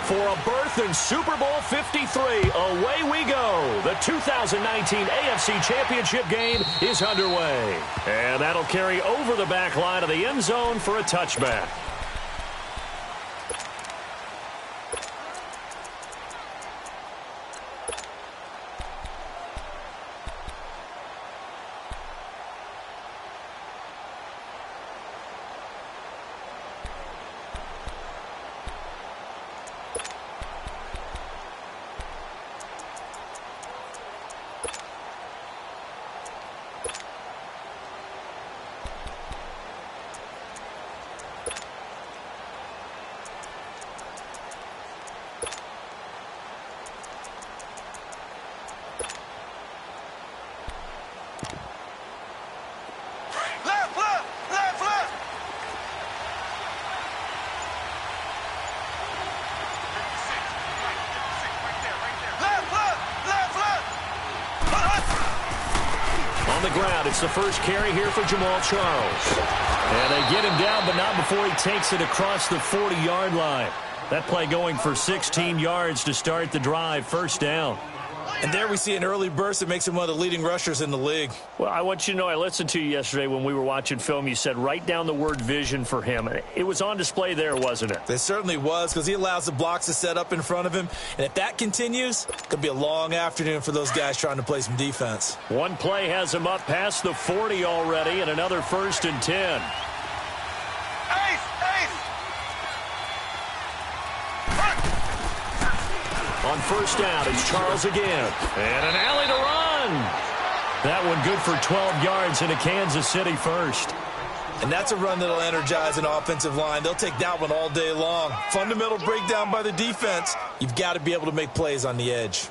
For a berth in Super Bowl 53, away we go. The 2019 AFC Championship game is underway. And that'll carry over the back line of the end zone for a touchback. On the ground, it's the first carry here for Jamal Charles. And they get him down, but not before he takes it across the 40-yard line. That play going for 16 yards to start the drive, first down. And there we see an early burst that makes him one of the leading rushers in the league. Well, I want you to know, I listened to you yesterday when we were watching film. You said write down the word vision for him. It was on display there, wasn't it? It certainly was, because he allows the blocks to set up in front of him. And if that continues, it could be a long afternoon for those guys trying to play some defense. One play has him up past the 40 already, and another 1st and 10. On first down, it's Charles again. And an alley to run. That one good for 12 yards into Kansas City first. And that's a run that'll energize an offensive line. They'll take that one all day long. Fundamental breakdown by the defense. You've got to be able to make plays on the edge.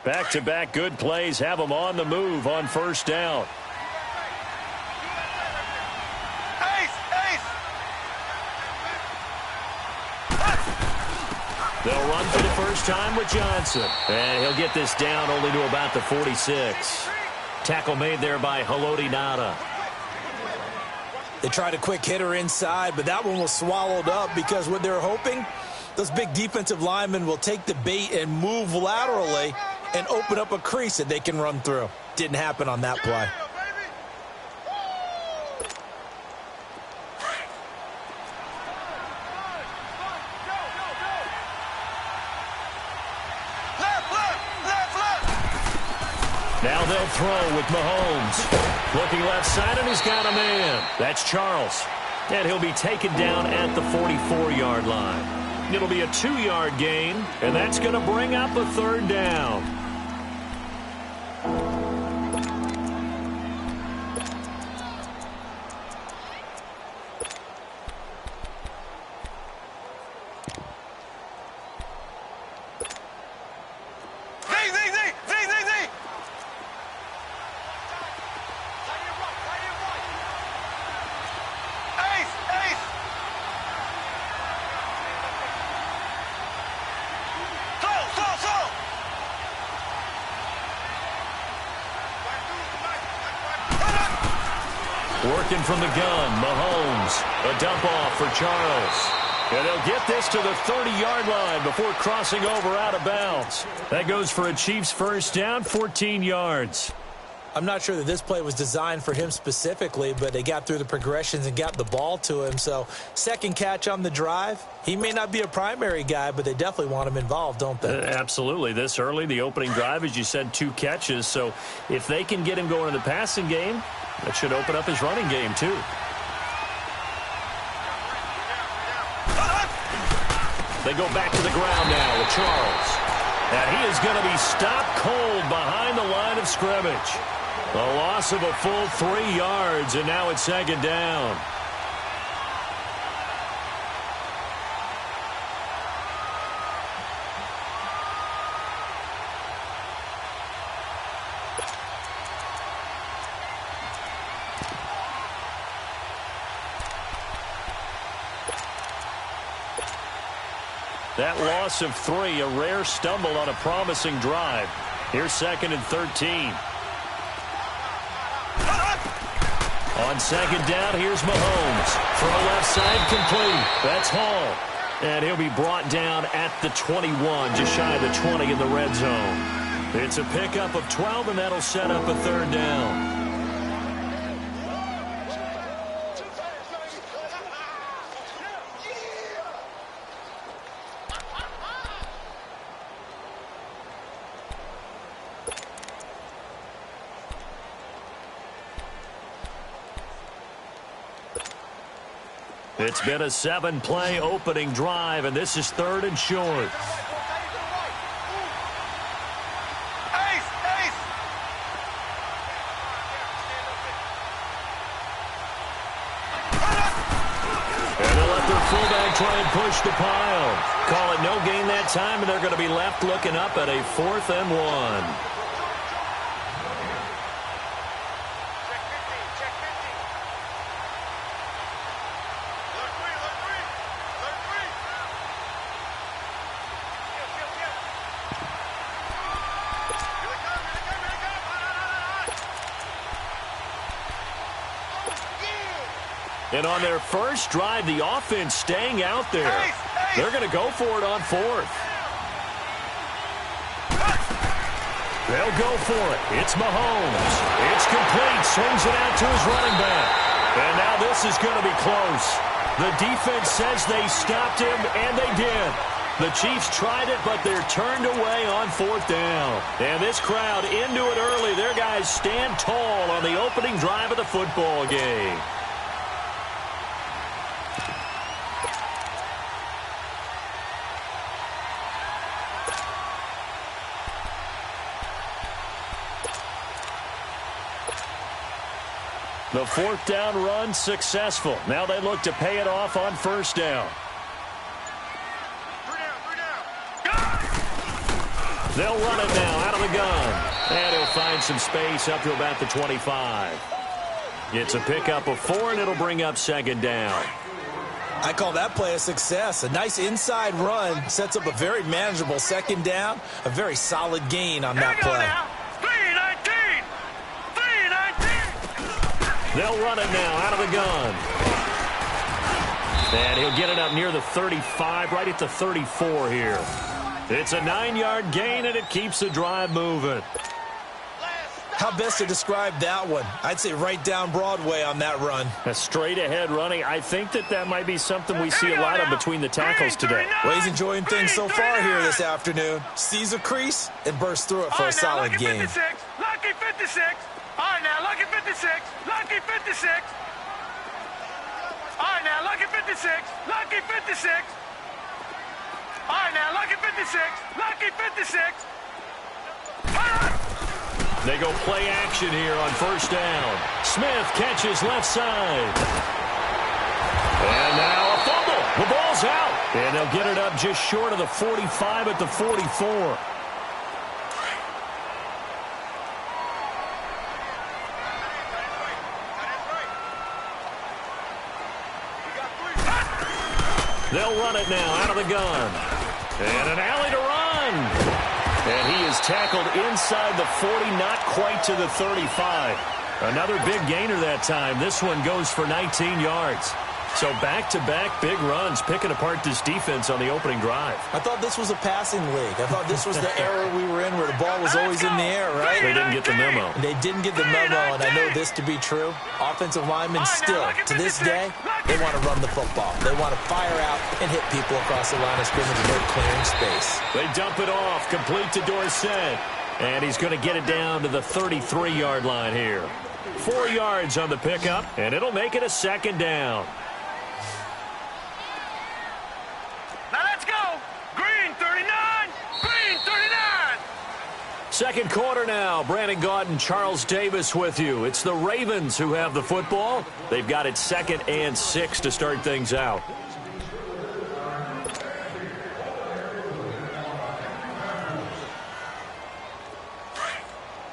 Back-to-back good plays have them on the move on first down. They'll run for the first time with Johnson. And he'll get this down only to about the 46. Tackle made there by Haloti Ngata. They tried a quick hitter inside, but that one was swallowed up because what they're hoping, those big defensive linemen will take the bait and move laterally and open up a crease that they can run through. Didn't happen on that play. Now they'll throw with Mahomes. Looking left side, and he's got a man. That's Charles. And he'll be taken down at the 44-yard line. It'll be a 2-yard gain, and that's going to bring up a third down. Working from the gun, Mahomes. A dump off for Charles. And they'll get this to the 30-yard line before crossing over out of bounds. That goes for a Chiefs first down, 14 yards. I'm not sure that this play was designed for him specifically, but they got through the progressions and got the ball to him. So second catch on the drive. He may not be a primary guy, but they definitely want him involved, don't they? Absolutely. This early, the opening drive, as you said, 2 catches. So if they can get him going in the passing game, that should open up his running game, too. They go back to the ground now with Charles. And he is going to be stopped cold behind the line of scrimmage. A loss of a full 3 yards, and now it's second down. That loss of 3, a rare stumble on a promising drive. Here's 2nd and 13. On 2nd down, here's Mahomes. From the left side, complete. That's Hall. And he'll be brought down at the 21, just shy of the 20 in the red zone. It's a pickup of 12, and that'll set up a 3rd down. It's been a 7-play opening drive, and this is 3rd and short. And they'll let their fullback try and push the pile. Call it no gain that time, and they're going to be left looking up at a 4th and 1. And on their first drive, the offense staying out there. They're going to go for it on 4th. They'll go for it. It's Mahomes. It's complete. Swings it out to his running back. And now this is going to be close. The defense says they stopped him, and they did. The Chiefs tried it, but they're turned away on 4th down. And this crowd into it early. Their guys stand tall on the opening drive of the football game. The 4th down run successful. Now they look to pay it off on 1st down. They'll run it now out of the gun. And he'll find some space up to about the 25. It's a pickup of 4, and it'll bring up 2nd down. I call that play a success. A nice inside run sets up a very manageable 2nd down. A very solid gain on that play. They'll run it now out of the gun. And he'll get it up near the 35, right at the 34 here. It's a 9-yard gain, and it keeps the drive moving. How best to describe that one? I'd say right down Broadway on that run. A straight-ahead running. I think that might be something we see a lot of between the tackles today. Well, he's enjoying things so far here this afternoon. Sees a crease and bursts through it for a solid gain. Lucky 56. All right, now, lucky 56. Lucky 56. All right, now, lucky 56. Lucky 56. All right, now, lucky 56. Lucky 56. They go play action here on 1st down. Smith catches left side. And now a fumble. The ball's out. And they'll get it up just short of the 45 at the 44. They'll run it now out of the gun. And an alley to run. And he is tackled inside the 40, not quite to the 35. Another big gainer that time. This one goes for 19 yards. So back-to-back big runs, picking apart this defense on the opening drive. I thought this was a passing league. I thought this was the era we were in where the ball was always in the air, right? They didn't get the memo. They didn't get the memo, and I know this to be true. Offensive linemen still, to this day, they want to run the football. They want to fire out and hit people across the line of scrimmage and they're clearing space. They dump it off, complete to Dorsett. And he's going to get it down to the 33-yard line here. 4 yards on the pickup, and it'll make it a 2nd down. Second quarter now. Brandon Gaudin and Charles Davis with you. It's the Ravens who have the football. They've got it 2nd and 6 to start things out.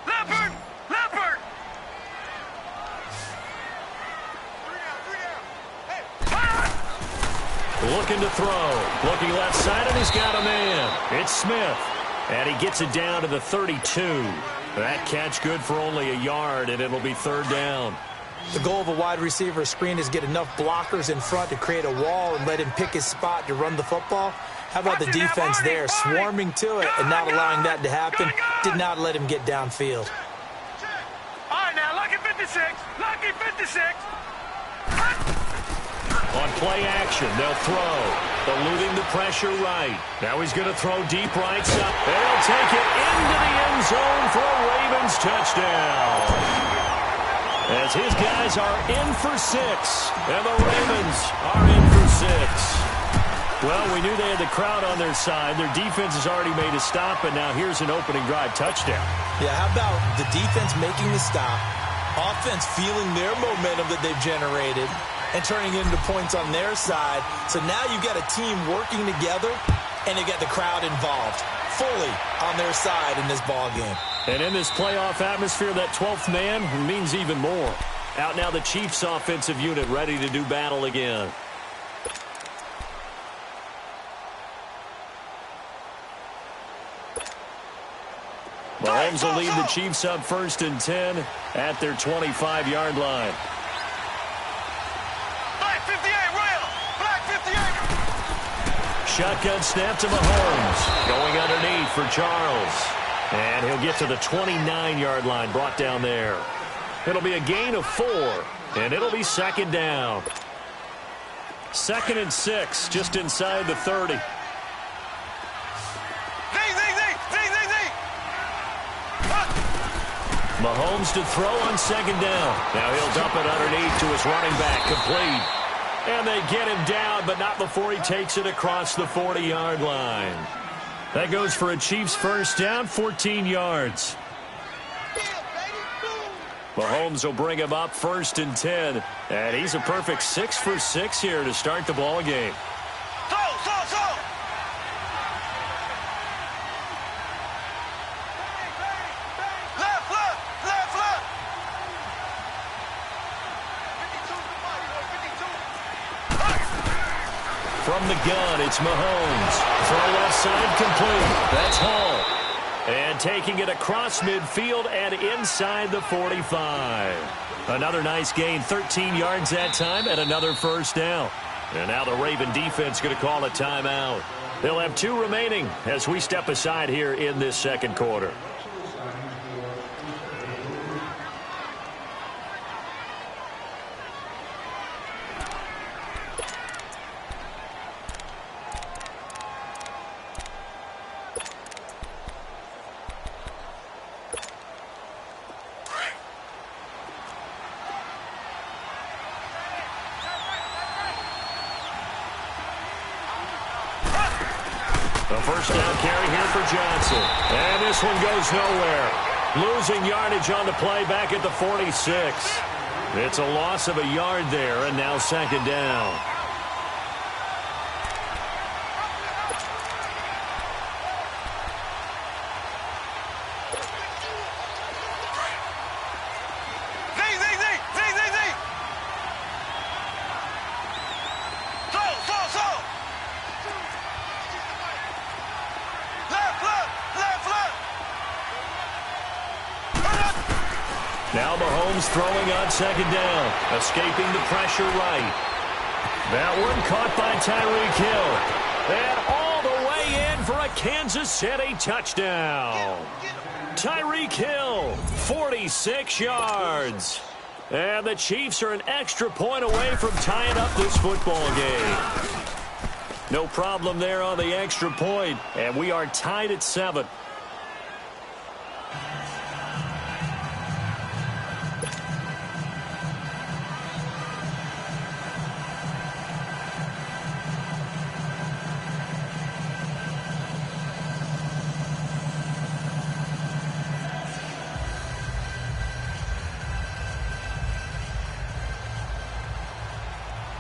Leopard! looking to throw. Looking left side, and he's got a man. It's Smith. And he gets it down to the 32. That catch good for only a yard, and it'll be third down. The goal of a wide receiver screen is get enough blockers in front to create a wall and let him pick his spot to run the football. How about the defense there, swarming to it and not allowing that to happen? Did not let him get downfield. All right, now, lucky 56. Lucky 56. On play action, they'll throw. Eluding the pressure right. Now he's going to throw deep right side. And he'll take it into the end zone for a Ravens touchdown. As his guys are in for 6, and the Ravens are in for 6. Well, we knew they had the crowd on their side. Their defense has already made a stop, and now here's an opening drive touchdown. Yeah, how about the defense making the stop, offense feeling their momentum that they've generated, and turning it into points on their side. So now you've got a team working together, and they've got the crowd involved fully on their side in this ball game. And in this playoff atmosphere, that 12th man means even more. Out now the Chiefs' offensive unit ready to do battle again. Mahomes will lead the Chiefs up 1st and 10 at their 25-yard line. Black 58, Rail. Black 58. Shotgun snap to Mahomes. Going underneath for Charles. And he'll get to the 29-yard line, brought down there. It'll be a gain of 4, and it'll be 2nd down. 2nd and 6, just inside the 30. Mahomes to throw on 2nd down. Now he'll dump it underneath to his running back, complete. And they get him down, but not before he takes it across the 40-yard line. That goes for a Chiefs first down, 14 yards. Mahomes will bring him up 1st and 10. And he's a perfect 6 for 6 here to start the ball game. From the gun, it's Mahomes. Throw left side complete. That's Hall. And taking it across midfield and inside the 45. Another nice gain, 13 yards that time, and another first down. And now the Raven defense going to call a timeout. They'll have 2 remaining as we step aside here in this second quarter. First down carry here for Johnson. And this one goes nowhere. Losing yardage on the play back at the 46. It's a loss of a yard there, and now 2nd down. Now Mahomes throwing on 2nd down, escaping the pressure right. That one caught by Tyreek Hill. And all the way in for a Kansas City touchdown. Tyreek Hill, 46 yards. And the Chiefs are an extra point away from tying up this football game. No problem there on the extra point, and we are tied at 7.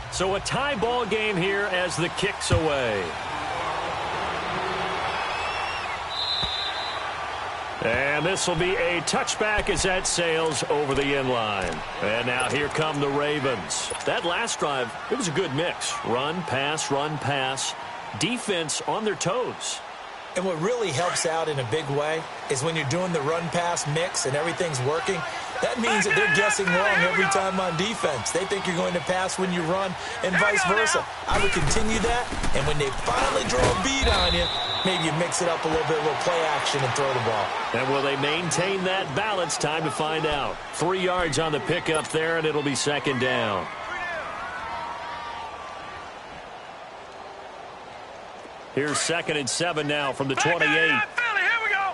So a tie ball game here as the kick's away. And this will be a touchback as that sails over the inline. And now here come the Ravens. That last drive, it was a good mix. Run, pass, defense on their toes. And what really helps out in a big way is when you're doing the run-pass mix and everything's working, that means that they're guessing wrong every time on defense. They think you're going to pass when you run and vice versa. I would continue that, and when they finally draw a bead on you, maybe you mix it up a little bit, a little play action, and throw the ball. And will they maintain that balance? Time to find out. 3 yards on the pickup there, and it'll be second down. Here's 2nd and 7 now from the 28. Here we go.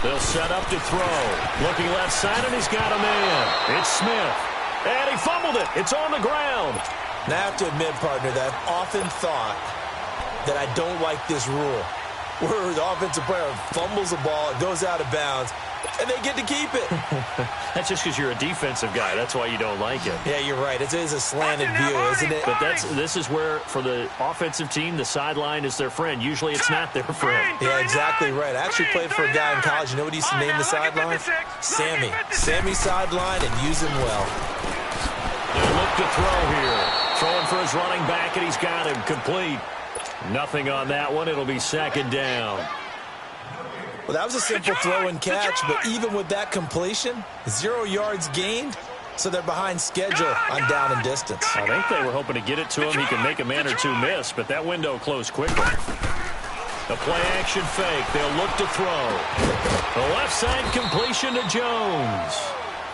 They'll set up to throw. Looking left side, and he's got a man. It's Smith. And he fumbled it. It's on the ground. Now, I have to admit, partner, that I've often thought that I don't like this rule, where the offensive player fumbles the ball, it goes out of bounds, and they get to keep it. That's just because you're a defensive guy. That's why you don't like it. Yeah, you're right. It is a slanted view, isn't it? But this is where, for the offensive team, the sideline is their friend. Usually it's not their friend. Yeah, exactly right. I actually played for a guy in college. You know what he used to name the sideline? Sammy. Sammy sideline, and use him well. They'll look to throw here. Throwing for his running back, and he's got him complete. Nothing on that one. It'll be second down. Well, that was a simple throw and catch, but even with that completion, 0 yards gained, so they're behind schedule on down and distance. I think they were hoping to get it to him. He can make a man or two miss, but that window closed quickly. The play-action fake. They'll look to throw. The left side completion to Jones.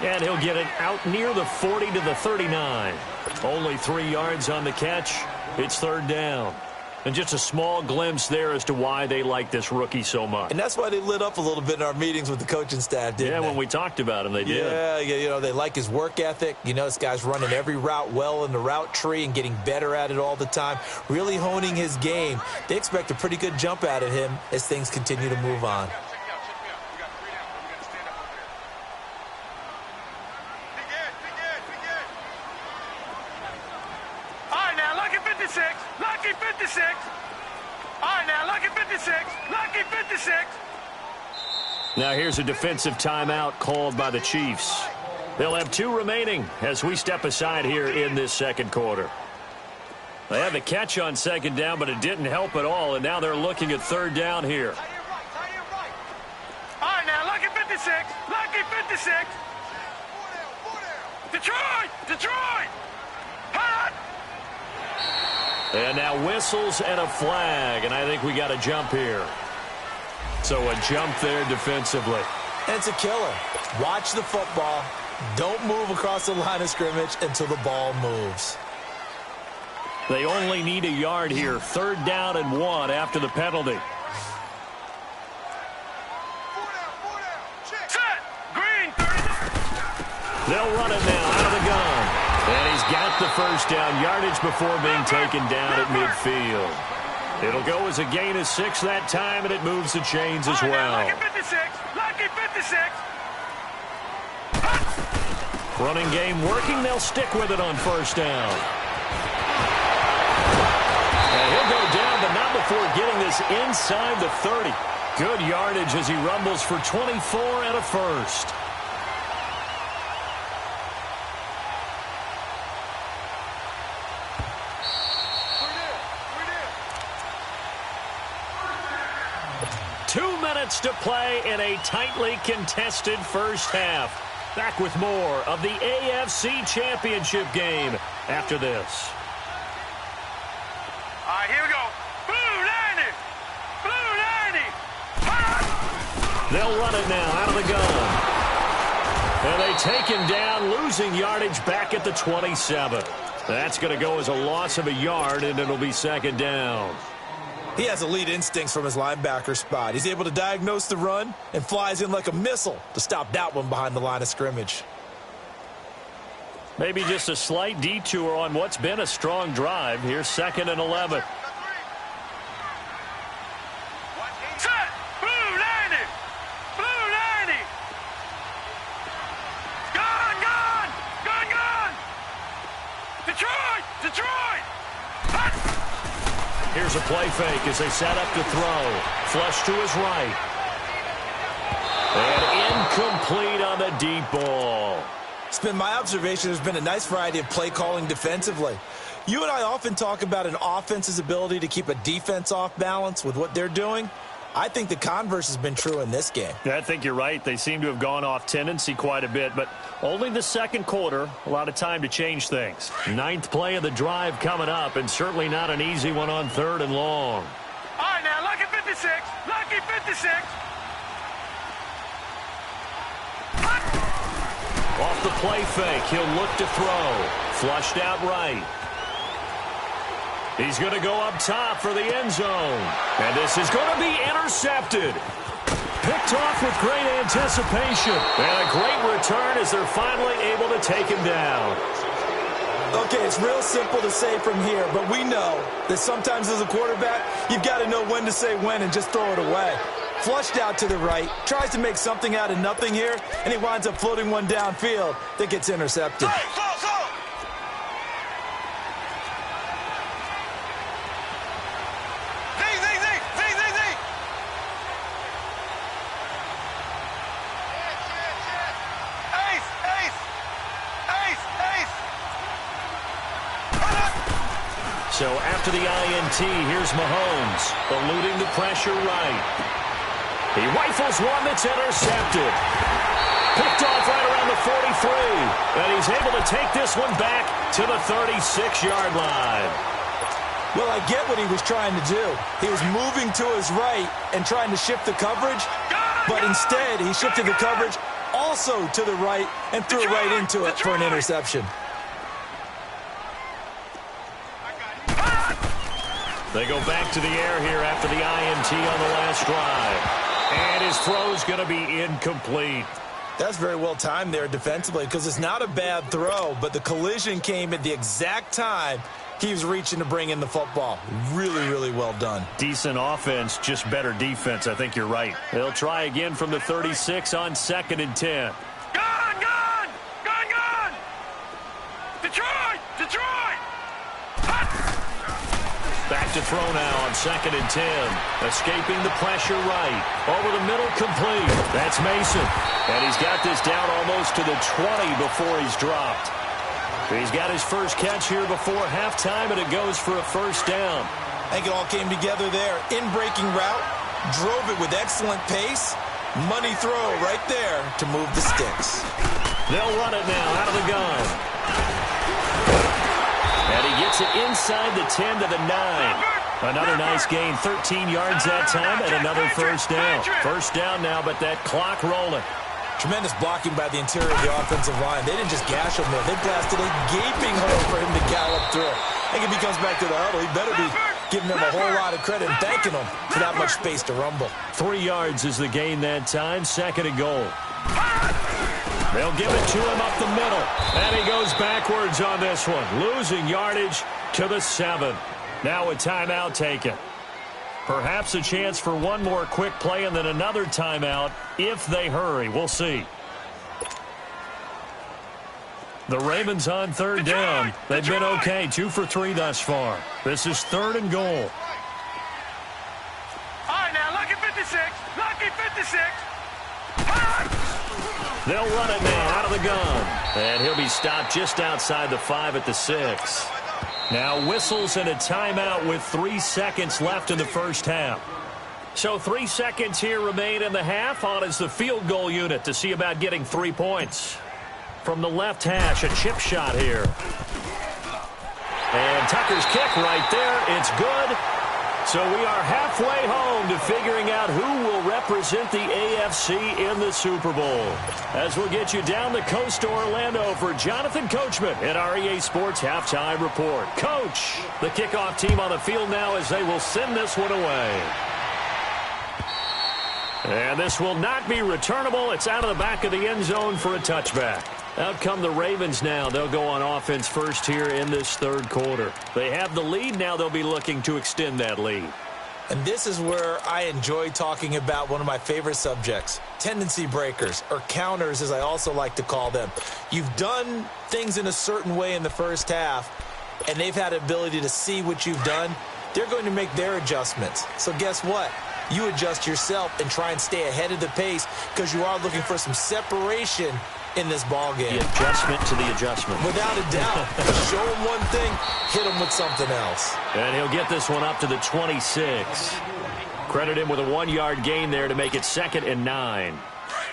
And he'll get it out near the 40 to the 39. Only 3 yards on the catch. It's third down. And just a small glimpse there as to why they like this rookie so much. And that's why they lit up a little bit in our meetings with the coaching staff, didn't they? Yeah, when we talked about him, they did. Yeah, you know, they like his work ethic. You know, this guy's running every route well in the route tree and getting better at it all the time, really honing his game. They expect a pretty good jump out of him as things continue to move on. Lucky 56. All right, now, lucky 56. Lucky 56. Now here's a defensive timeout called by the Chiefs. They'll have 2 remaining as we step aside here in this second quarter. They had the catch on second down, but it didn't help at all, and now they're looking at third down here. All right, now, lucky 56. Lucky 56. Detroit! Detroit! Hot! And now whistles and a flag, and I think we got a jump here. So a jump there defensively. And it's a killer. Watch the football. Don't move across the line of scrimmage until the ball moves. They only need a yard here. Third down and 1 after the penalty. Set! Green, 30. They'll run it now out of the gun. And he's got the first down yardage before being taken down at midfield. It'll go as a gain of 6 that time, and it moves the chains as well. Lucky 56. Lucky 56. Running game working. They'll stick with it on first down. And he'll go down, but not before getting this inside the 30. Good yardage as he rumbles for 24 and a first. To play in a tightly contested first half. Back with more of the AFC Championship game after this. All right, here we go. Blue 90. Blue 90. They'll run it now out of the gun. And they take him down, losing yardage back at the 27. That's going to go as a loss of a yard, and it'll be second down. He has elite instincts from his linebacker spot. He's able to diagnose the run and flies in like a missile to stop that one behind the line of scrimmage. Maybe just a slight detour on what's been a strong drive. Here's 2nd and 11. Set! Blue 90. Blue 90. Gone, gone. Gone, gone. Detroit. Detroit. Hot. Here's a play fake as they set up to throw. Flush to his right. And incomplete on the deep ball. It's been my observation there's been a nice variety of play calling defensively. You and I often talk about an offense's ability to keep a defense off balance with what they're doing. I think the converse has been true in this game. Yeah, I think you're right. They seem to have gone off tendency quite a bit, but only the second quarter, a lot of time to change things. Ninth play of the drive coming up, and certainly not an easy one on 3rd and long. All right, now, lucky 56. Lucky 56. Off the play fake, he'll look to throw. Flushed out right. He's going to go up top for the end zone. And this is going to be intercepted. Picked off with great anticipation. And a great return as they're finally able to take him down. Okay, it's real simple to say from here, but we know that sometimes as a quarterback, you've got to know when to say when and just throw it away. Flushed out to the right, tries to make something out of nothing here, and he winds up floating one downfield that gets intercepted. So after the INT, here's Mahomes, eluding the pressure right. He rifles one that's intercepted. Picked off right around the 43. And he's able to take this one back to the 36-yard line. Well, I get what he was trying to do. He was moving to his right and trying to shift the coverage, but instead he shifted the coverage also to the right and threw it right into it for an interception. They go back to the air here after the INT on the last drive. And his throw's going to be incomplete. That's very well timed there defensively because it's not a bad throw, but the collision came at the exact time he was reaching to bring in the football. Really, really well done. Decent offense, just better defense. I think you're right. They'll try again from the 36 on 2nd and 10. Gone! Gone! Gone! Gone! Detroit! Detroit! Back to throw now on 2nd and 10. Escaping the pressure right. Over the middle, complete. That's Mason. And he's got this down almost to the 20 before he's dropped. He's got his first catch here before halftime, and it goes for a first down. I think it all came together there. In-breaking route. Drove it with excellent pace. Money throw right there to move the sticks. They'll run it now out of the gun. And he gets it inside the 10 to the 9. Another nice gain, 13 yards that time, and another first down. First down now, but that clock rolling. Tremendous blocking by the interior of the offensive line. They didn't just gash him there. They blasted a gaping hole for him to gallop through. I think if he comes back to the huddle, he better be giving them a whole lot of credit and thanking them for that much space to rumble. 3 yards is the gain that time, 2nd and goal. They'll give it to him up the middle. And he goes backwards on this one. Losing yardage to the 7. Now a timeout taken. Perhaps a chance for one more quick play and then another timeout if they hurry. We'll see. The Ravens on 3rd down. They've been okay. 2 for 3 thus far. This is 3rd and goal. All right, now, lucky 56. Lucky 56. They'll run it now out of the gun. And he'll be stopped just outside the 5 at the 6. Now whistles and a timeout with 3 seconds left in the first half. So 3 seconds here remain in the half. On is the field goal unit to see about getting 3 points. From the left hash, a chip shot here. And Tucker's kick right there. It's good. So we are halfway home to figuring out who will represent the AFC in the Super Bowl. As we'll get you down the coast to Orlando for Jonathan Coachman at our EA Sports Halftime Report. Coach, the kickoff team on the field now as they will send this one away. And this will not be returnable. It's out of the back of the end zone for a touchback. Out come the Ravens now. They'll go on offense first here in this 3rd quarter. They have the lead. Now they'll be looking to extend that lead. And this is where I enjoy talking about one of my favorite subjects, tendency breakers, or counters as I also like to call them. You've done things in a certain way in the first half, and they've had the ability to see what you've done they're going to make their adjustments. So guess what? You adjust yourself and try and stay ahead of the pace because you are looking for some separation in this ball game. The adjustment to the adjustment. Without a doubt. Show him one thing, hit him with something else. And he'll get this one up to the 26. Credit him with a 1-yard gain there to make it 2nd and 9.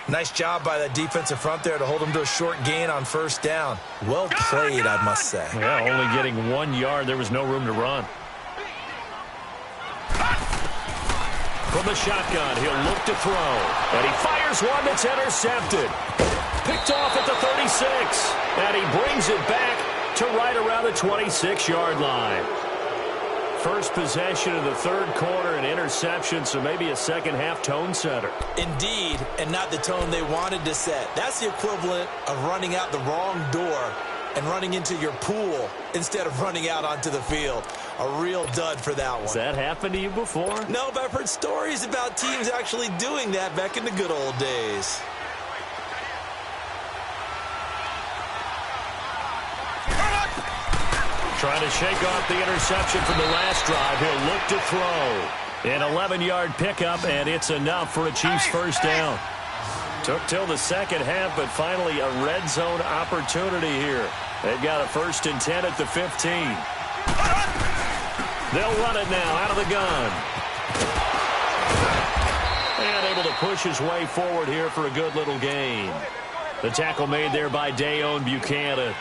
Nice job by that defensive front there to hold him to a short gain on first down. Well played, I must say. Yeah, only getting 1 yard. There was no room to run. From the shotgun, he'll look to throw. And he fires one that's intercepted. Picked off at the 36. And he brings it back to right around the 26-yard line. First possession of the third quarter, an interception, so maybe a second-half tone setter. Indeed, and not the tone they wanted to set. That's the equivalent of running out the wrong door and running into your pool instead of running out onto the field. A real dud for that one. Has that happened to you before? No, but I've heard stories about teams actually doing that back in the good old days. Trying to shake off the interception from the last drive. He'll look to throw. An 11-yard pickup, and it's enough for a Chiefs first down. Took till the second half, but finally a red zone opportunity here. They've got a 1st and 10 at the 15. They'll run it now out of the gun. And able to push his way forward here for a good little gain. The tackle made there by Dayon Buchanan.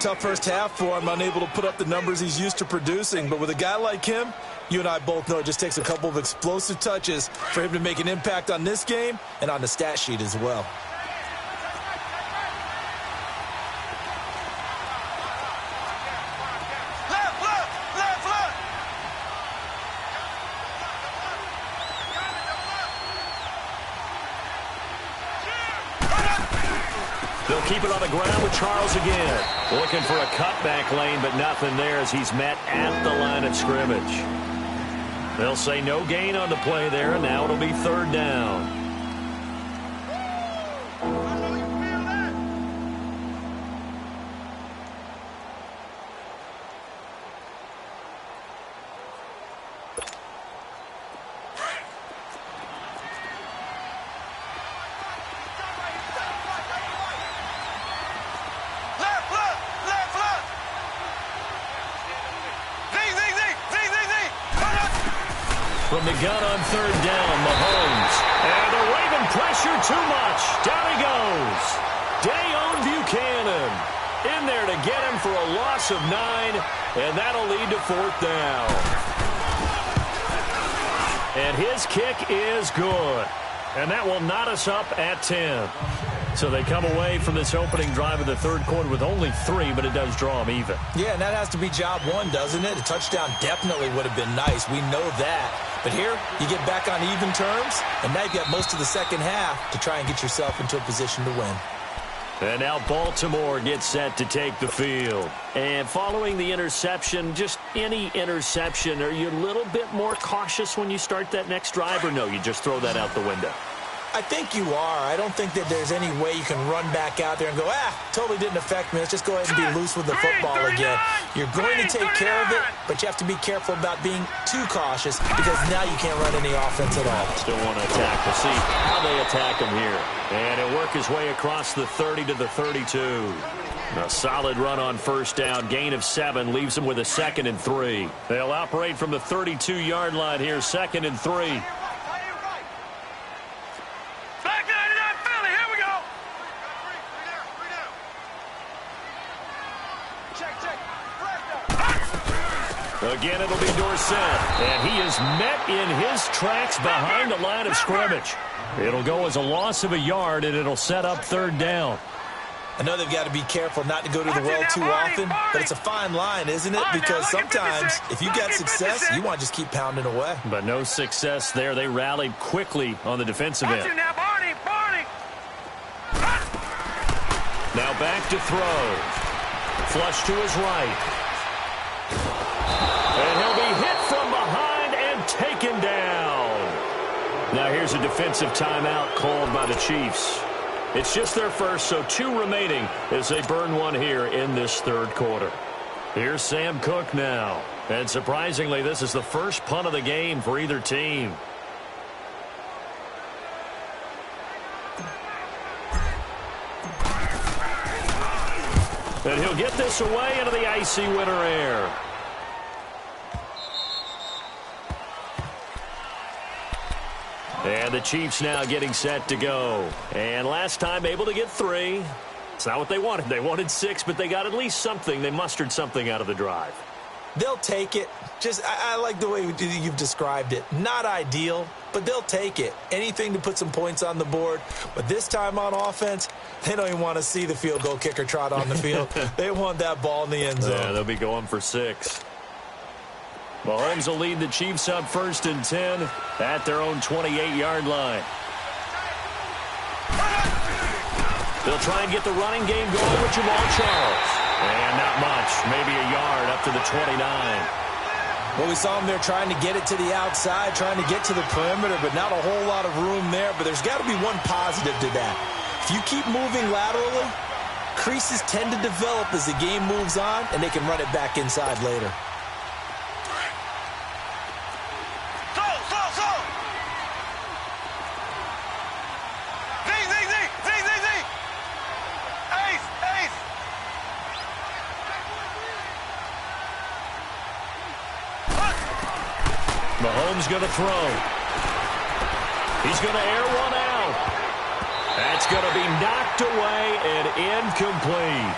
Tough first half for him, unable to put up the numbers he's used to producing. But with a guy like him, you and I both know it just takes a couple of explosive touches for him to make an impact on this game and on the stat sheet as well. They'll keep it on the ground with Charles again. Looking for a cutback lane, but nothing there as he's met at the line of scrimmage. They'll say no gain on the play there, and now it'll be 3rd down. From the gun on 3rd down, Mahomes. And they're waving pressure too much. Down he goes. Dayon Buchanan in there to get him for a loss of 9, and that'll lead to 4th down. And his kick is good. And that will knot us up at 10. So they come away from this opening drive of the third quarter with only 3, but it does draw them even. Yeah, and that has to be job one, doesn't it? A touchdown definitely would have been nice. We know that. But here, you get back on even terms, and now you've got most of the second half to try and get yourself into a position to win. And now Baltimore gets set to take the field. And following the interception, just any interception, are you a little bit more cautious when you start that next drive, or no, you just throw that out the window? I think you are. I don't think that there's any way you can run back out there and go, totally didn't affect me. Let's just go ahead and be loose with the football again. You're going to take care of it, but you have to be careful about being too cautious because now you can't run any offense at all. Still want to attack. We'll see how they attack him here. And he'll work his way across the 30 to the 32. A solid run on first down. Gain of 7 leaves him with a 2nd and 3. They'll operate from the 32-yard line here, 2nd and 3. Again, it'll be Dorsett, and he is met in his tracks behind the line of scrimmage. It'll go as a loss of a yard, and it'll set up 3rd down. I know they've got to be careful not to go to the well too often, but it's a fine line, isn't it? Because sometimes if you got success, you want to just keep pounding away. But no success there. They rallied quickly on the defensive end. Now back to throw. Flush to his right. And he'll be hit from behind and taken down. Now here's a defensive timeout called by the Chiefs. It's just their first, so 2 remaining as they burn one here in this third quarter. Here's Sam Cook now. And surprisingly, this is the first punt of the game for either team. And he'll get this away into the icy winter air. And the Chiefs now getting set to go. And last time able to get 3. It's not what they wanted. They wanted 6, but they got at least something. They mustered something out of the drive. They'll take it. I like the way you've described it. Not ideal, but they'll take it. Anything to put some points on the board. But this time on offense, they don't even want to see the field goal kicker trot on the field. They want that ball in the end zone. Yeah, they'll be going for 6. Mahomes will lead the Chiefs up 1st and 10 at their own 28-yard line. They'll try and get the running game going with Jamal Charles. And not much, maybe a yard up to the 29. Well, we saw him there trying to get it to the outside, trying to get to the perimeter, but not a whole lot of room there. But there's got to be one positive to that. If you keep moving laterally, creases tend to develop as the game moves on, and they can run it back inside later. Mahomes going to throw. He's going to air one out. That's going to be knocked away and incomplete.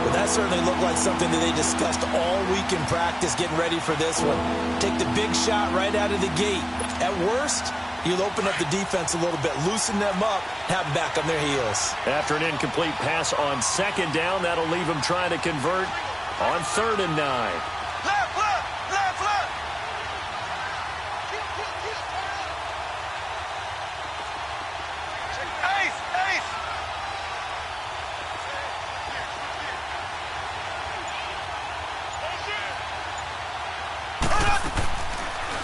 But that certainly looked like something that they discussed all week in practice, getting ready for this one. Take the big shot right out of the gate. At worst, you'll open up the defense a little bit, loosen them up, have them back on their heels. After an incomplete pass on 2nd down, that'll leave them trying to convert on 3rd and 9. Left, left, left, left. Ace, ace.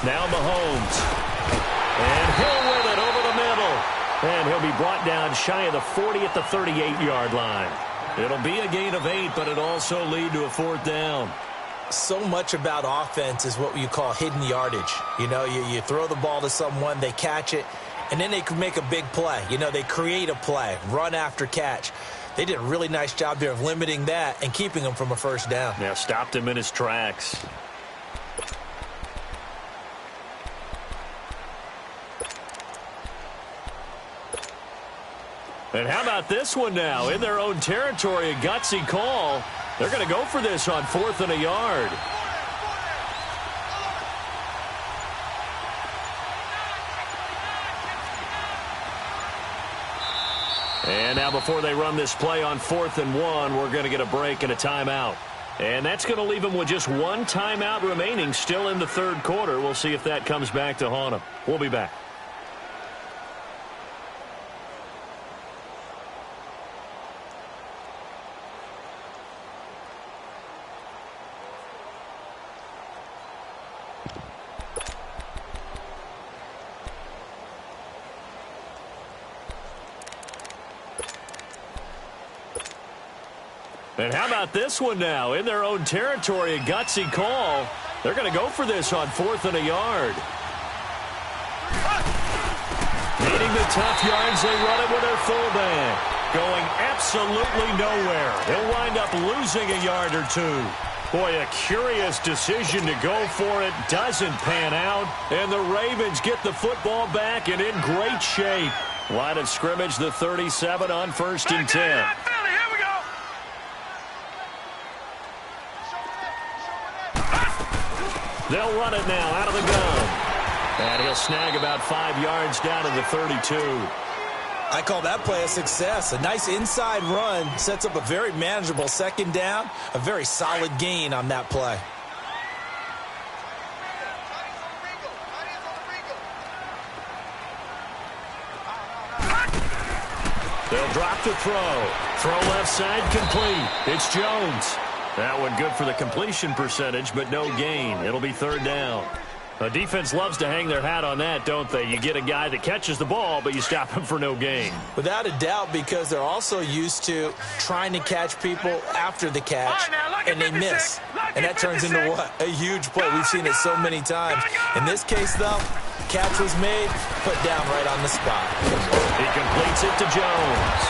Now Mahomes. And he'll win it over the middle. And he'll be brought down shy of the 40 at the 38-yard line. It'll be a gain of 8, but it'll also lead to a 4th down. So much about offense is what you call hidden yardage. You know, you throw the ball to someone, they catch it, and then they can make a big play. You know, they create a play, run after catch. They did a really nice job there of limiting that and keeping him from a 1st down. Yeah, stopped him in his tracks. And how about this one now? In their own territory, a gutsy call. They're going to go for this on 4th and a yard. And now before they run this play on 4th and 1, we're going to get a break and a timeout. And that's going to leave them with just one timeout remaining still in the 3rd quarter. We'll see if that comes back to haunt them. We'll be back. And how about this one now? In their own territory, a gutsy call. They're going to go for this on 4th and a yard. Needing the tough yards, they run it with their fullback. Going absolutely nowhere. He'll wind up losing a yard or 2. Boy, a curious decision to go for it. Doesn't pan out. And the Ravens get the football back and in great shape. Line of scrimmage, the 37 on 1st and 10. They'll run it now out of the gun. And he'll snag about 5 yards down to the 32. I call that play a success. A nice inside run sets up a very manageable 2nd down. A very solid gain on that play. They'll drop the throw. Throw left side complete. It's Jones. That one good for the completion percentage, but no gain. It'll be 3rd down. A defense loves to hang their hat on that, don't they? You get a guy that catches the ball, but you stop him for no gain. Without a doubt, because they're also used to trying to catch people after the catch, and they miss. And that turns into what? A huge play. We've seen it so many times. In this case, though, catch was made, put down right on the spot. He completes it to Jones.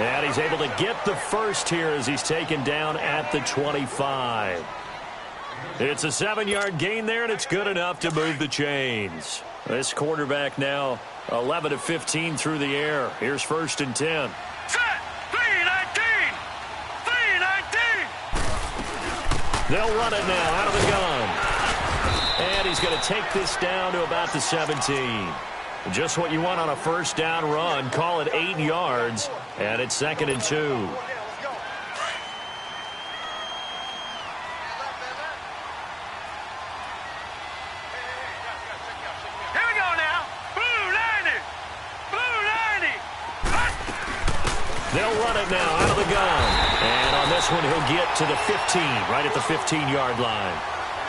And he's able to get the first here as he's taken down at the 25. It's a 7-yard gain there, and it's good enough to move the chains. This quarterback now 11 of 15 through the air. Here's 1st and 10. Set! 3-19! 3-19! They'll run it now out of the gun. And he's going to take this down to about the 17. Just what you want on a first down run. Call it 8 yards, and it's 2nd and 2. They'll run it now out of the gun. And on this one, he'll get to the 15, right at the 15-yard line.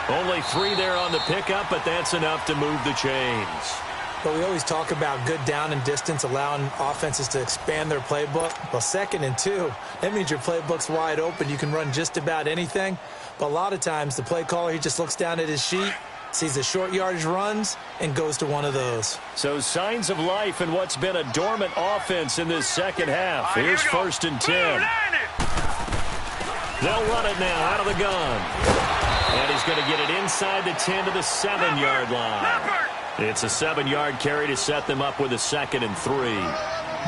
Only 3 there on the pickup, but that's enough to move the chains. But we always talk about good down and distance, allowing offenses to expand their playbook. Well, 2nd and 2, that means your playbook's wide open. You can run just about anything. But a lot of times, the play caller, he just looks down at his sheet, sees the short yardage runs, and goes to one of those. So signs of life in what's been a dormant offense in this second half. Here's 1st and 10. They'll run it now out of the gun. And he's going to get it inside the 10 to the 7-yard line. It's a 7-yard carry to set them up with a 2nd and 3.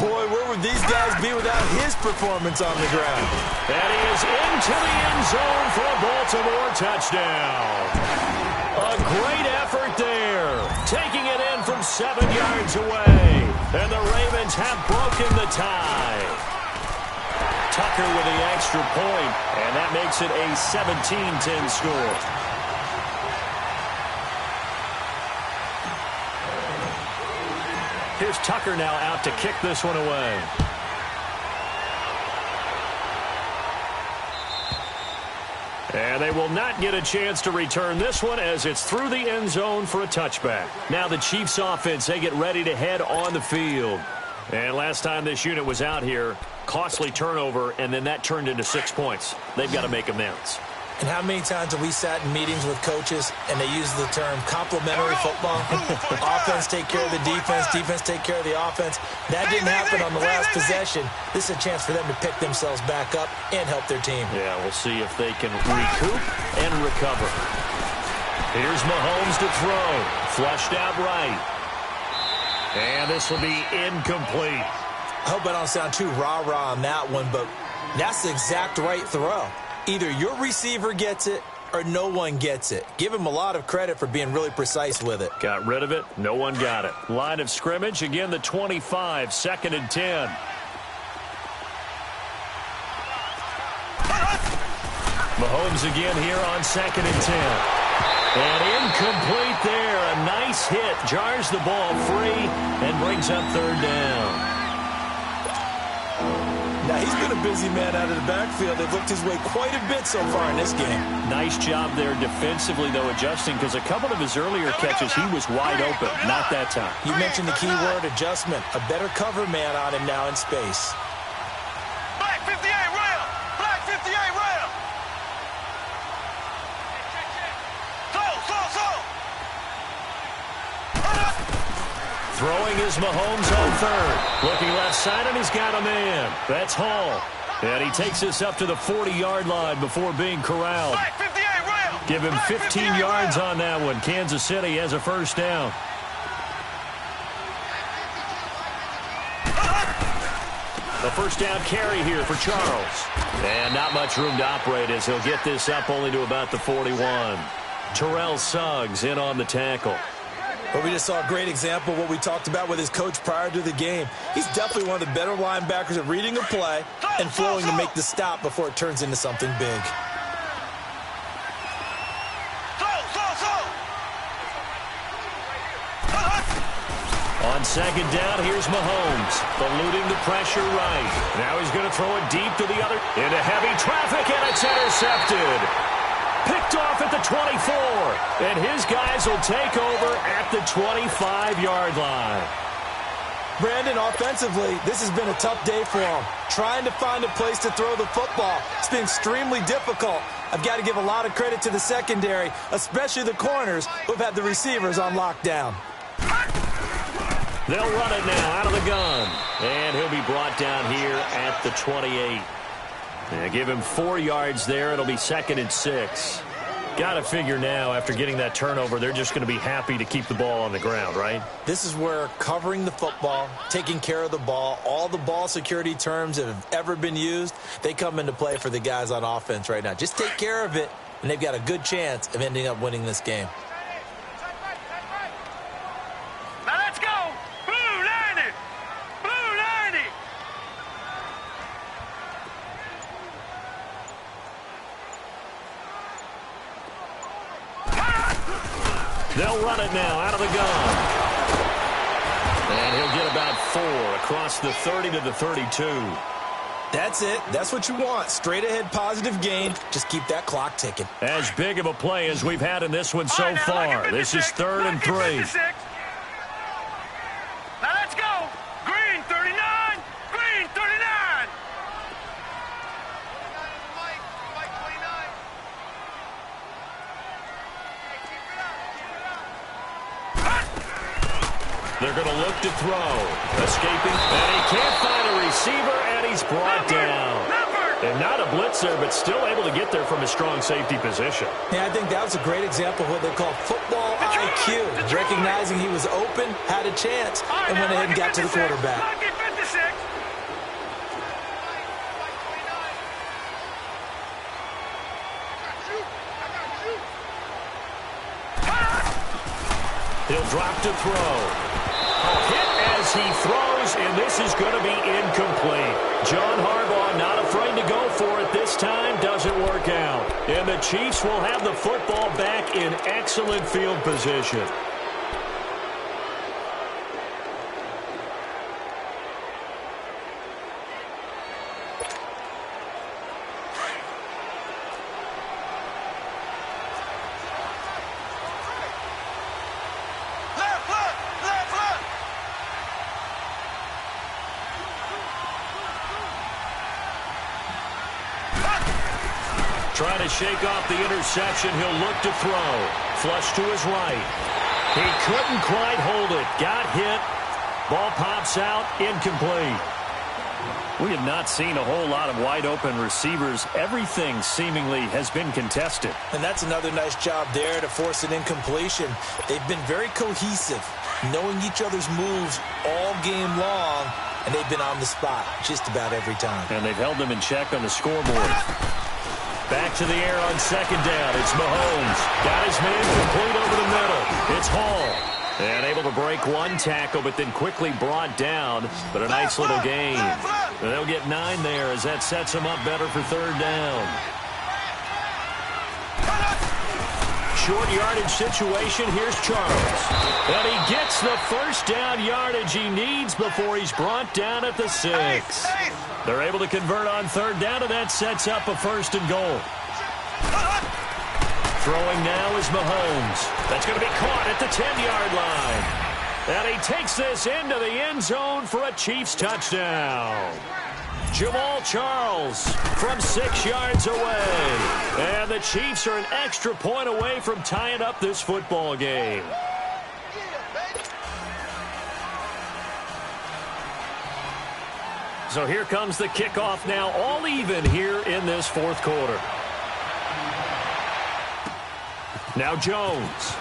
Boy, where would these guys be without his performance on the ground? And he is into the end zone for a Baltimore touchdown. A great effort there, taking it in from 7 yards away. And the Ravens have broken the tie. Tucker with the extra point, and that makes it a 17-10 score. Here's Tucker now out to kick this one away. And they will not get a chance to return this one as it's through the end zone for a touchback. Now the Chiefs offense, they get ready to head on the field. And last time this unit was out here, costly turnover, and then that turned into 6 points. They've got to make amends. And how many times have we sat in meetings with coaches and they use the term complementary football? Offense take care of the defense, defense take care of the offense. That didn't happen on the last possession. This is a chance for them to pick themselves back up and help their team. Yeah, we'll see if they can recoup and recover. Here's Mahomes to throw. Flushed out right. And this will be incomplete. I hope I don't sound too rah-rah on that one, but that's the exact right throw. Either your receiver gets it or no one gets it. Give him a lot of credit for being really precise with it. Got rid of it. No one got it. Line of scrimmage, again the 25, 2nd and 10. Mahomes again here on 2nd and 10. And incomplete there. A nice hit. Jars the ball free and brings up 3rd down. Now, he's been a busy man out of the backfield. They've looked his way quite a bit so far in this game. Nice job there defensively, though, adjusting, because a couple of his earlier catches, he was wide open. Not that time. You mentioned the key word, adjustment. A better cover man on him now in space. Black 58 rail! Black 58 rail! Throwing is Mahomes on 3rd. Looking left side, and he's got a man. That's Hall. And he takes this up to the 40-yard line before being corralled. Give him 15 yards on that one. Kansas City has a 1st down. The 1st down carry here for Charles. And not much room to operate as he'll get this up only to about the 41. Terrell Suggs in on the tackle. But we just saw a great example of what we talked about with his coach prior to the game. He's definitely one of the better linebackers at reading a play and flowing to make the stop before it turns into something big. On 2nd down, here's Mahomes, eluding the pressure right. Now he's going to throw it deep to the other. Into heavy traffic, and it's intercepted. Picked off at the 24. And his guys will take over at the 25-yard line. Brandon, offensively, this has been a tough day for him. Trying to find a place to throw the football. It's been extremely difficult. I've got to give a lot of credit to the secondary, especially the corners who've had the receivers on lockdown. They'll run it now out of the gun. And he'll be brought down here at the 28. They give him 4 yards there. It'll be 2nd and 6. Got to figure now, after getting that turnover, they're just going to be happy to keep the ball on the ground, right? This is where covering the football, taking care of the ball, all the ball security terms that have ever been used, they come into play for the guys on offense right now. Just take care of it, and they've got a good chance of ending up winning this game. Now let's go! Blue 90! Blue 90! They'll run it now out of the gun. And he'll get about 4 across the 30 to the 32. That's it. That's what you want. Straight ahead positive gain. Just keep that clock ticking. As big of a play as we've had in this one so far. This is 3rd and 3. Now let's go! Green 39! Green 39! They're going to look to throw. Escaping. And he can't find a receiver, and he's brought down. And not a blitzer, but still able to get there from a strong safety position. Yeah, I think that was a great example of what they call football IQ. Recognizing he was open, had a chance, and went ahead and got to the quarterback. He'll drop to throw. A hit as he throws, and this is going to be incomplete. John Harbaugh not afraid to go for it this time. Doesn't work out. And the Chiefs will have the football back in excellent field position. Trying to shake off the interception. He'll look to throw. Flush to his right. He couldn't quite hold it. Got hit. Ball pops out. Incomplete. We have not seen a whole lot of wide-open receivers. Everything seemingly has been contested. And that's another nice job there to force an incompletion. They've been very cohesive, knowing each other's moves all game long, and they've been on the spot just about every time. And they've held them in check on the scoreboard. Back to the air on 2nd down. It's Mahomes. Got his man complete over the middle. It's Hall. And able to break one tackle, but then quickly brought down. But a nice little gain. And they'll get 9 there as that sets them up better for 3rd down. Short yardage situation. Here's Charles. And he gets the 1st down yardage he needs before he's brought down at the 6. They're able to convert on 3rd down, and that sets up a 1st and goal. Throwing now is Mahomes. That's going to be caught at the 10-yard line. And he takes this into the end zone for a Chiefs touchdown. Jamal Charles from 6 yards away. And the Chiefs are an extra point away from tying up this football game. So here comes the kickoff now, all even here in this 4th quarter. Now Jones.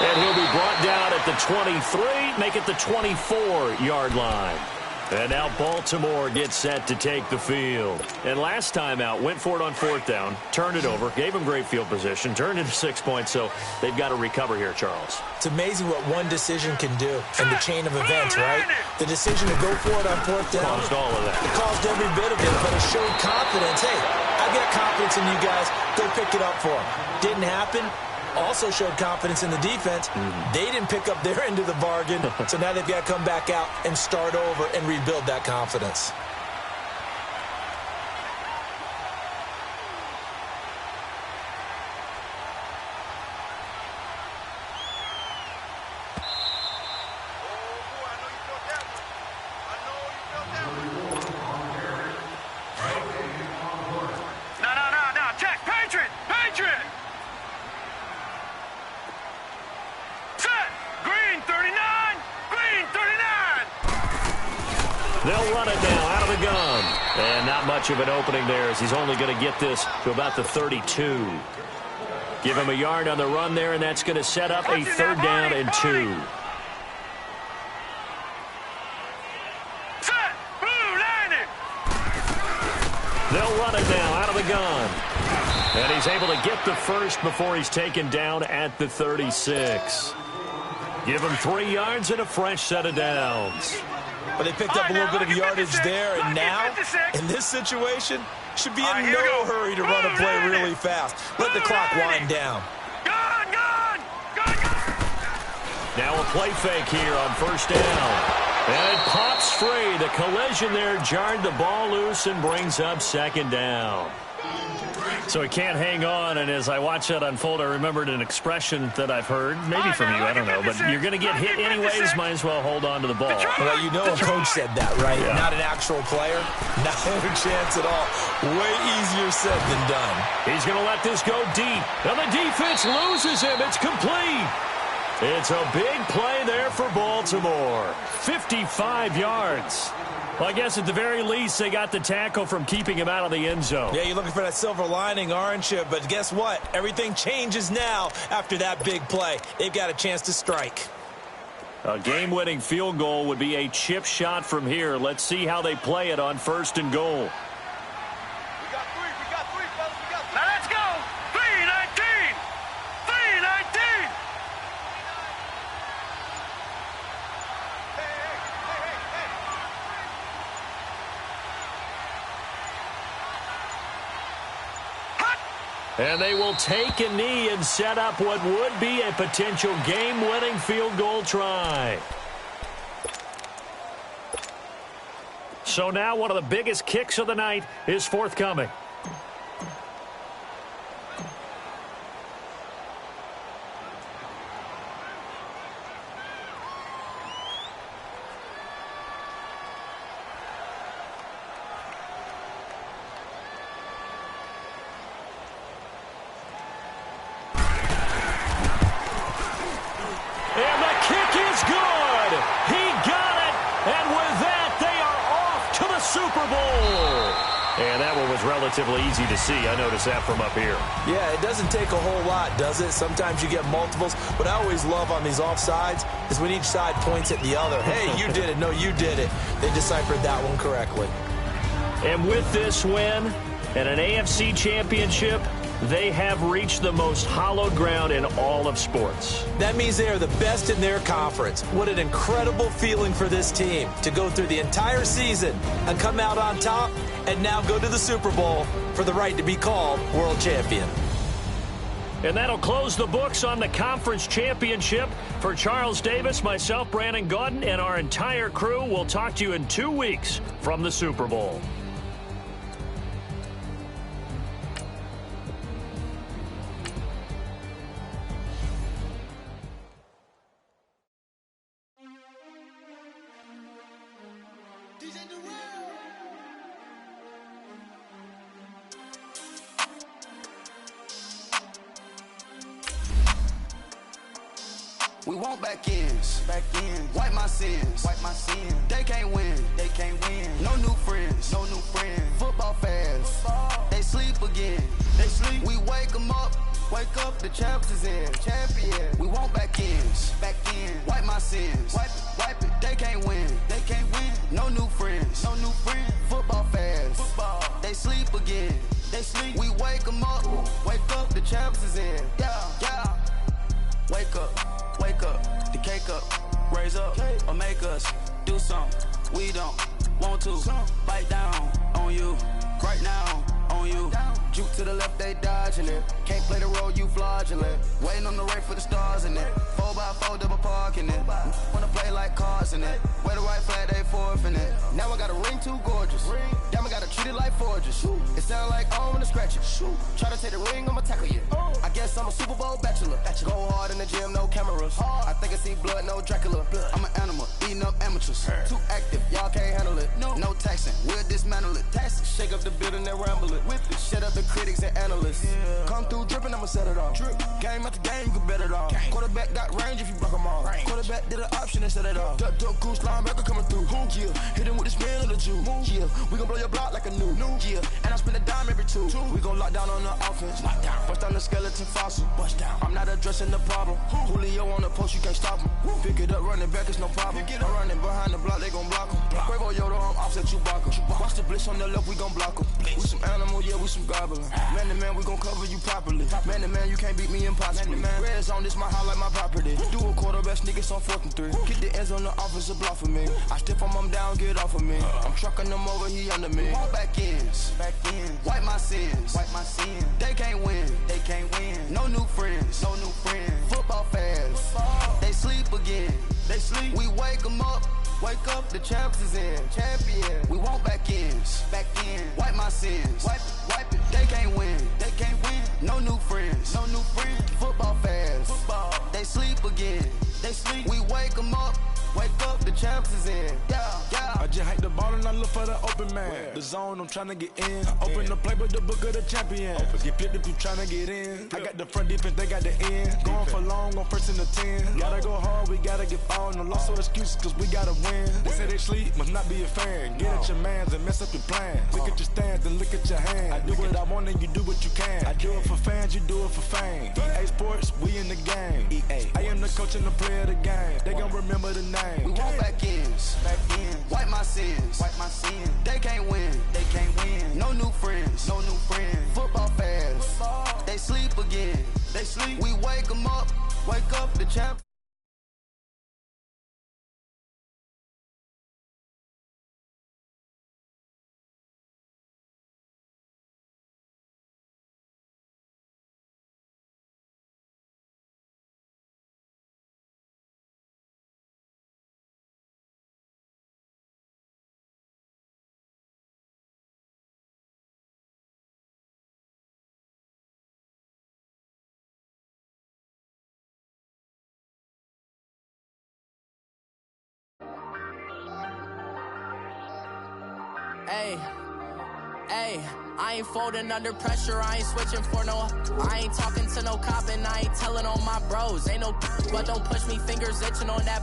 And he'll be brought down at the 23, make it the 24-yard line. And now Baltimore gets set to take the field. And last time out, went for it on 4th down, turned it over, gave them great field position, turned into 6 points, so they've got to recover here, Charles. It's amazing what one decision can do in the chain of events, right? The decision to go for it on 4th down. Caused all of that. It caused every bit of it, but it showed confidence. Hey, I've got confidence in you guys. Go pick it up for them. Didn't happen. Also showed confidence in the defense. They didn't pick up their end of the bargain, so now they've got to come back out and start over and rebuild that confidence. They'll run it now out of the gun. And not much of an opening there as he's only going to get this to about the 32. Give him a yard on the run there, and that's going to set up a 3rd down and 2. They'll run it now out of the gun. And he's able to get the first before he's taken down at the 36. Give him 3 yards and a fresh set of downs. But they picked up a little bit of yardage there, and now, in this situation, should be in no hurry to run a play really fast. Let the clock wind down. Now a play fake here on 1st down. And it pops free. The collision there jarred the ball loose and brings up 2nd down. So he can't hang on, and as I watch that unfold, I remembered an expression that I've heard, maybe from you, I don't know, but you're going to get hit anyways, might as well hold on to the ball. Well, you know a coach said that, right? Yeah. Not an actual player. Not a chance at all. Way easier said than done. He's going to let this go deep. Now the defense loses him. It's complete. It's a big play there for Baltimore. 55 yards. Well, I guess at the very least, they got the tackle from keeping him out of the end zone. Yeah, you're looking for that silver lining, aren't you? But guess what? Everything changes now after that big play. They've got a chance to strike. A game-winning field goal would be a chip shot from here. Let's see how they play it on 1st and goal. We got 3, fellas. Now let's go. 3-19. 3-19. And they will take a knee and set up what would be a potential game-winning field goal try. So now one of the biggest kicks of the night is forthcoming. Relatively easy to see. I noticed that from up here. Yeah, it doesn't take a whole lot, does it? Sometimes you get multiples. What I always love on these offsides is when each side points at the other. Hey, you did it. No, you did it. They deciphered that one correctly. And with this win and an AFC championship, they have reached the most hallowed ground in all of sports. That means they are the best in their conference. What an incredible feeling for this team to go through the entire season and come out on top and now go to the Super Bowl for the right to be called world champion. And that'll close the books on the conference championship. For Charles Davis, myself, Brandon Gaudin, and our entire crew, we'll talk to you in 2 weeks from the Super Bowl. We want back ends. Wipe my sins. They can't win. No new friends. Football fans. They sleep again. We wake them up. Wake up, the champs is in. We want back ends. Wipe my sins. Wipe it. They can't win. No new friends. Football fans. They sleep again. We wake them up. Wake up, the champs is in. Yeah. Wake up, the cake up, raise up, or make us do something we don't want to. Bite down on you, right now on you. Juke to the left, they dodging it. Can't play the role, you fraudulent. Waiting on the race for the stars in it. 4x4 double parking it. Wanna play like cars in it. Wear the white flag, they forfeit it. Now I got a ring too gorgeous. Damn, I gotta treat it like forges. It sound like I wanna scratch it. Try to take the ring, I'ma tackle you. I guess I'm a Super Bowl bachelor. Go hard in the gym, no cameras. I think I see blood, no Dracula. I'm an animal, eating up amateurs. Too active, y'all can't handle it. No taxing, we'll dismantle it. Shake up the building and ramble it. Whip it, shut up the critics and analysts. Come through dripping, I'ma set it off. Game after game, you can bet it all. Quarterback got range if you block them all. Quarterback back to the option instead of the duck goose linebacker coming through. Yeah, hit him with the spin of the Jew. Yeah, we gon' blow your block like a new. Yeah, and I spend a dime every two. We gon' lock down on the offense. Bust down the skeleton fossil. Bust down. I'm not addressing the problem. Julio on the post, you can't stop him. Pick it up, running back, it's no problem. I'm running behind the block, they gon' block him. Quavo Yoda, I'm offset Chewbacca. Watch the blitz on the left, we gon' block him. We some animal, yeah, we some gobbler. Man to man, we gon' cover you properly. Man to man, you can't beat me impossibly. Red zone, this my highlight, my property. Do a quarterback sneakers on 4th and 3. Kick the ends on the offensive block for me. I stiff him, I'm down, get off of me. I'm trucking them over, he under me. Walk back ends, wipe my sins, They can't win, No new friends, Football fans, they sleep again. We wake them up. Wake up, the champs is in. Champion. We want back ends. Wipe my sins. Wipe it. They can't win. No new friends. Football fans. They sleep again. We wake them up. Wake up, the champs is in. Yeah. I just hike the ball and I look for the open man. The zone, I'm trying to get in. Open the playbook, the book of the champion. Get flipped if you trying to get in. I got the front defense, they got the end. Going for long on 1st and the 10. Gotta go hard, we gotta get all. No loss or excuses, cause we gotta win. They say they sleep, must not be a fan. Get at your mans and mess up your plans. Look at your stands and look at your hands. I do what I want and you do what you can. I do it for fans, you do it for fame. EA Sports, we in the game. I am the coach and the player of the game. They gon' remember the name. We want back ends. Wipe my sins. They can't win. No new friends. Football fans. They sleep again. We wake them up. Wake up, the champ. Hey, I ain't folding under pressure, I ain't switching for no. I ain't talking to no cop and I ain't telling on my bros. Ain't no, but don't push me, fingers itching on that.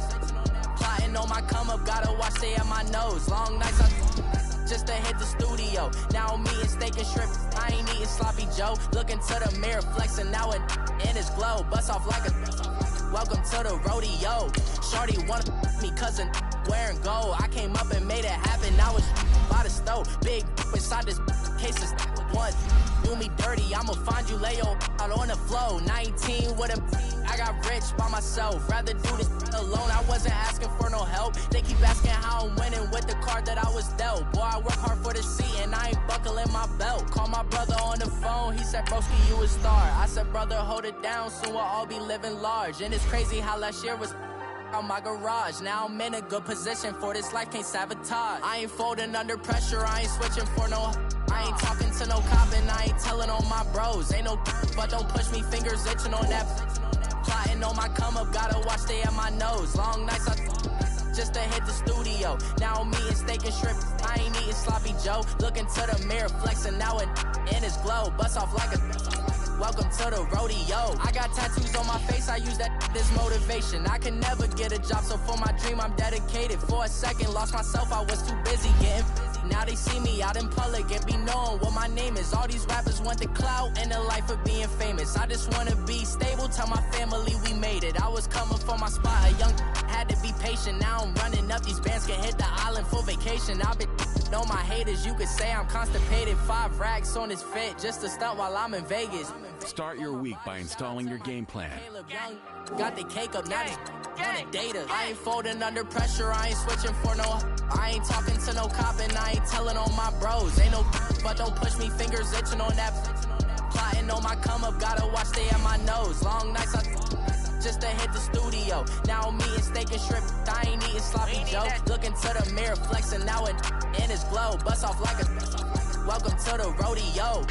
Plotting on my come up, gotta watch stay at my nose. Long nights just to hit the studio. Now I'm eating steak and shrimp, I ain't eating sloppy Joe. Looking to the mirror, flexing now and in his glow. Bust off like a welcome to the rodeo. Shorty wanna me cousin wearing gold. I came up and made it happen, now it's by the stove. Big inside this case is one. Do me dirty, I'ma find you, lay your out on the floor. 19 with a, I got rich by myself. Rather do this alone, I wasn't asking for no help. They keep asking how I'm winning with the card that I was dealt. Boy, I work hard for the seat and I ain't buckling my belt. Call my brother on the phone, he said, broski, you a star. I said, brother, hold it down, soon we'll all be living large. And it's crazy how last year was on my garage. Now I'm in a good position for this life, can't sabotage. I ain't folding under pressure, I ain't switching for no. I ain't talking to no cop and I ain't telling on my bros. Ain't no, but don't push me, fingers itching on that. Plotting on my come up, gotta watch stay at my nose. Long nights just to hit the studio. Now I'm eating steak and shrimp, I ain't eating sloppy Joe. Looking to the mirror, flexing now and in his glow. Bust off like a welcome to the rodeo. I got tattoos on my face, I use that as motivation. I can never get a job, so for my dream I'm dedicated. For a second, lost myself, I was too busy getting busy. Now they see me out in public and be knowing what my name is. All these rappers want the clout and the life of being famous. I just wanna be stable, tell my family we made it. I was coming for my spot, a young had to be patient. Now I'm running up, these bands can hit the island for vacation. I've been on my haters, you could say I'm constipated. 5 racks on his fit, just to stunt while I'm in Vegas. Start your week by installing your game plan. Got the cake up, now on data. I ain't folding under pressure, I ain't switching for no. I ain't talking to no cop and I ain't telling on my bros. Ain't no, but don't push me, fingers itching on that. Plotting on my come up, gotta watch stay at my nose. Long nights just to hit the studio. Now I'm eating steak and shrimp, I ain't eating sloppy Joe. Looking to the mirror, flexing now and in his glow. Bust off like a welcome to the rodeo.